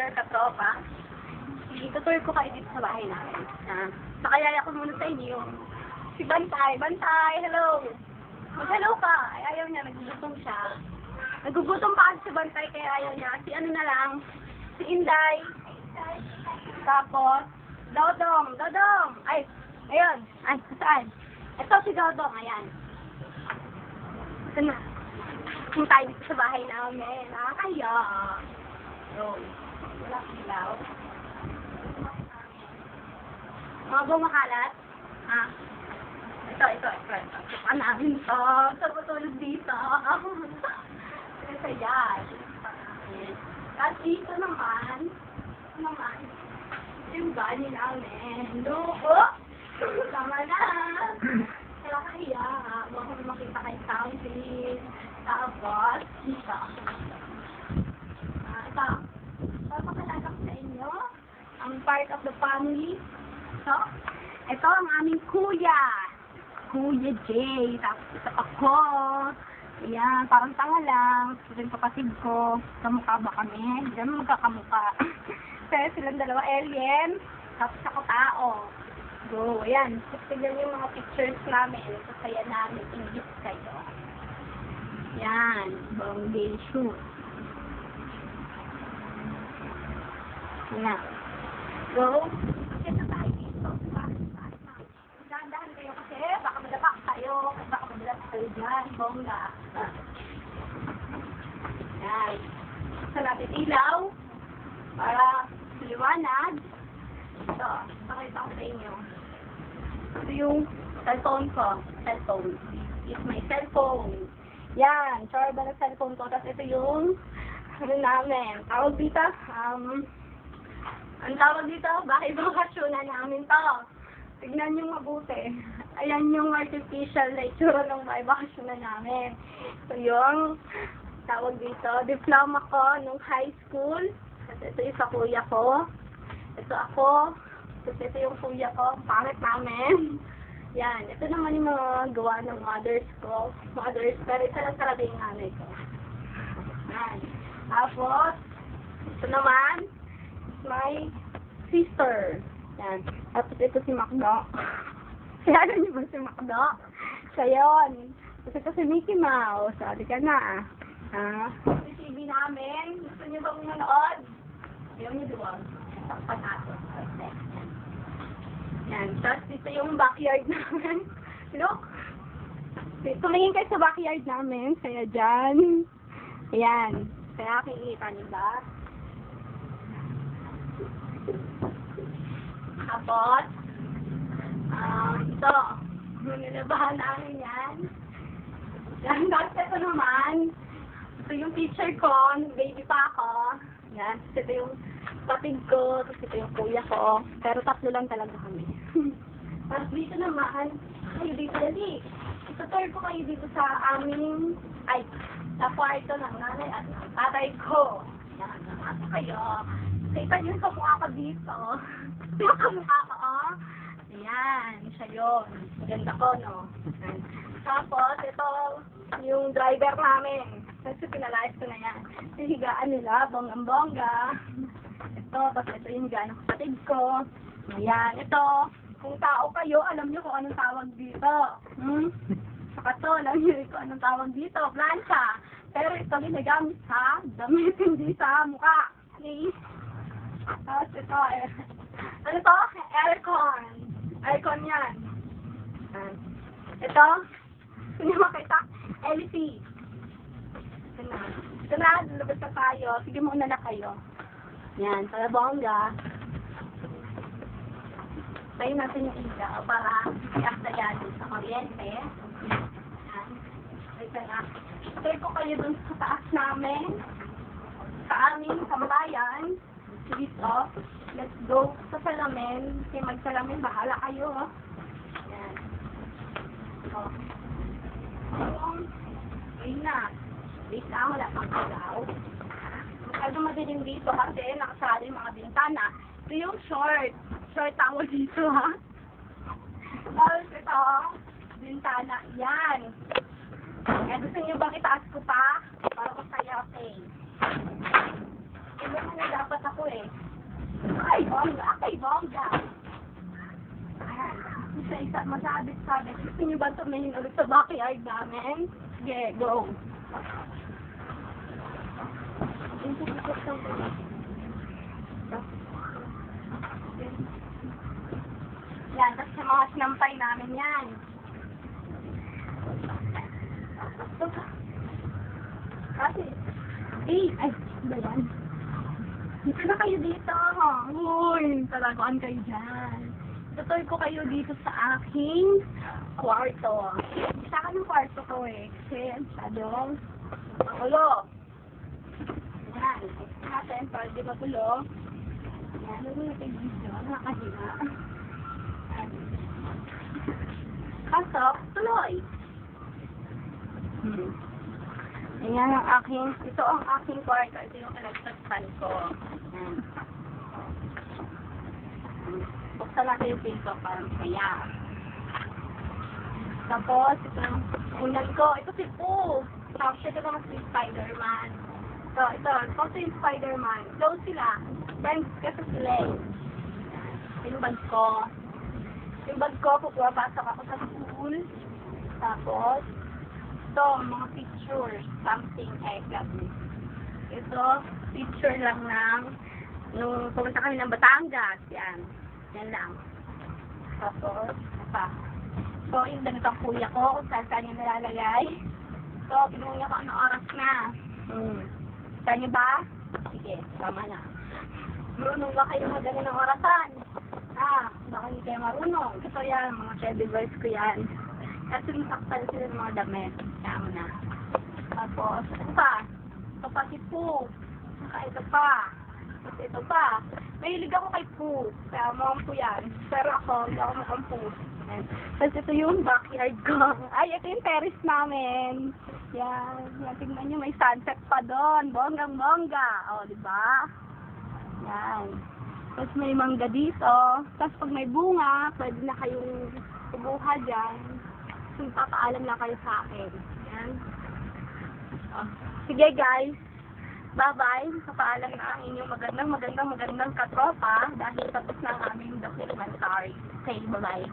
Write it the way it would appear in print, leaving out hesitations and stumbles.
your katropa. Itutur ko kayo dito sa bahay namin. Nakayaya ko muna sa inyo. Si Bantay. Bantay, hello! Mag-hello ka. Ay, ayaw niya, nagugutom siya. Nagugutom pa kasi si Bantay, kaya ayaw niya. Si ano na lang, si Inday. Tapos, Dodong. Dodong! Ay, ayun. Ay, saan? Ito si Dodong, ayan. Ito na. Kung tayo dito sa bahay namin. Nakakaya. So, wala ilaw. Mga bumakalat. Ito. Ito namin to. Saan ba tulog dito? Ito yan. At dito naman, yung bani namin. Loko! Tama na! Kaya kaya, baka makita kay Soundfish. Tapos, dito. Ito. Papakilala ko sa inyo. Ang part of the family. Ito ang aming kuya. Kuya Jay. Tapos ito ako. Ayan, parang tanga lang. Ito yung kapatid ko. Kamukha ba kami? Hindi naman magkakamukha. Pero silang dalawa alien. Tapos ako tao. Go, ayan. Tignan yung mga pictures namin. Kasaya namin. Ingit kayo. Ayan. Bonggay shoot. Ayan. Go. Kasi tayo dito. Dahan-dahan kayo kasi baka madapak tayo. Baka madapak tayo dyan. Bongga. Ayan. Gusto natin ilaw. Para liwanag. Ito. Pakita ko sa inyo. Ito yung cellphone ko. Cellphone. It's my cellphone. Yan. Sure ba na cellphone ko? Tapos ito yung ano namin. Tawag dito. Ang tawag dito, bahay bakasyonan namin to. Tignan nyo mabuti. Ayan yung artificial na itsura ng bahay bakasyonan namin. So yung tawag dito, diploma ko nung high school. At ito yung sa kuya ko. Ito ako. Tapos ito yung kuya ko. Pangit namin. Yan. Ito naman yung mga gawa ng mothers ko. Mothers, pero isa lang talaga yung nanay ko. Yan. Tapos, ito naman, my sister. Yan. Tapos ito si Macdo. Kaya niyo ba si Macdo? Siya yun. Tapos ito si Mickey Mouse. Sabi ka na. Si TV namin. Gusto niyo ba manood? Ayaw niyo doon. Takpan natin. Yan. Tapos ito yung backyard namin. Look. Tumingin kayo sa backyard namin. Kaya dyan. Ayan. Kaya kikita niyo ba? Tapos, ito, nilabahan namin yan. Yan, tapos ito naman, ito yung picture ko, baby pa ako. Yan, tapos ito yung kapatid ko, tapos ito yung kuya ko. Pero tatlo lang talaga kami. Tapos dito naman, kayo dito, dali. Itutur ko kayo dito sa aming, sa kwarto ng nanay at ng tatay ko. Yan, namasa kayo. Kita niyo sa mukha ko dito. Yung kamukha ko, ayan, siya yun. Maganda ko, no? Tapos, ito, yung driver namin. Kasi pinalayas ko na yan. Yung higaan nila, bonggang-bongga. Ito, tapos ito yung higaan ng kapatid ko. Ayan, ito. Kung tao kayo, alam nyo kung anong tawag dito. Saka to, alam nyo kung anong tawag dito. Plancha. Pero ito ginagamit sa damit, hindi sa mukha. Okay? Tapos ito, ano to? Aircon. Aircon yan. Ito, kung nyo makita, LC. Ito na, lulubos na tayo. Sige muna na kayo. Yan, para bongga. Tayo natin yung ilaw para i-aktayan sa kuryente. Yan. Ito na. Itoy ko kayo dun sa taas namin. Sa aming sambayan. Dito. Let's go sa salamin. Kasi magsalamin, bahala kayo. Yan. So, ayun na. Wait lang, wala pang ilaw. Masyado madilim dito kasi nakasara yung mga bintana. Ito yung short. Short tawag dito, ha? Tapos ito, bintana. Yan. Kaya gusto nyo bang itaas ko pa? Para masaya, okay. Iba na dapat ako eh. Ay, bongga. Ayan. Isa-isa, masabit-sabit. Gusto niyo ba tumahin ulit sa backyard namin? Sige, go. Yan, tapos sa mga sinampay namin yan. Kasi, ay, ba yan? Dito na kayo dito. Uy, talagaan kayo dyan. Tutoy ko kayo dito sa aking kwarto. Isa ka ng kwarto ko eh. Kasi, masyadong magulo. Yan. Ito natin, para di magulo. Yan, lalo natin dito. Nakakahina. Pasok, tuloy. Ayan ang aking, ito ang aking kwarto. Ito yung pinagtagpan ko. Ayan. Buksan natin yung pinto para masaya. Tapos, ito yung unan ko. Ito si Pooh. Tapos, ito naman si Spider-Man. Ito yung Spider-Man. Close sila. Friends kasi sila eh. Yung bag ko. Yung bag ko, pupapasok ako sa school. Tapos, ito, mga pictures. Something I got me. Ito, picture lang ng nung pumunta kami ng Batangas. Yan. Yan lang. Tapos, pa. So, yung damit ang kuya ko, kung saan yung nalalagay. So, pinungi ko anong oras na. Saan niyo ba? Sige, tama na. Marunong ba kayo magano ng orasan? Baka hindi kayo marunong. Ito yan, mga teddy bears ko yan. Kasi nasaktan sila ng mga damit. Tama na. Tapos, ito pa. Ito pa si Pooh. Saka ito pa. Tapos ito pa. Mahilig ako kay Pooh. Kaya mukhang Pooh yan. Pero ako, hindi ako mukhang Pooh. Tapos ito yung backyard ko. Ay, ito yung terrace namin. Yan. Yan, tingnan nyo, may sunset pa doon. Bonggang-bongga. O, diba? Yan. Tapos may mangga dito. Tapos pag may bunga, pwede na kayong kubuha dyan. Kung papaalam lang kayo sa akin. Yan. Sige guys. Bye-bye. Papaalam na ang inyong magandang katropa dahil tapos na ang aming documentary. Okay, bye-bye.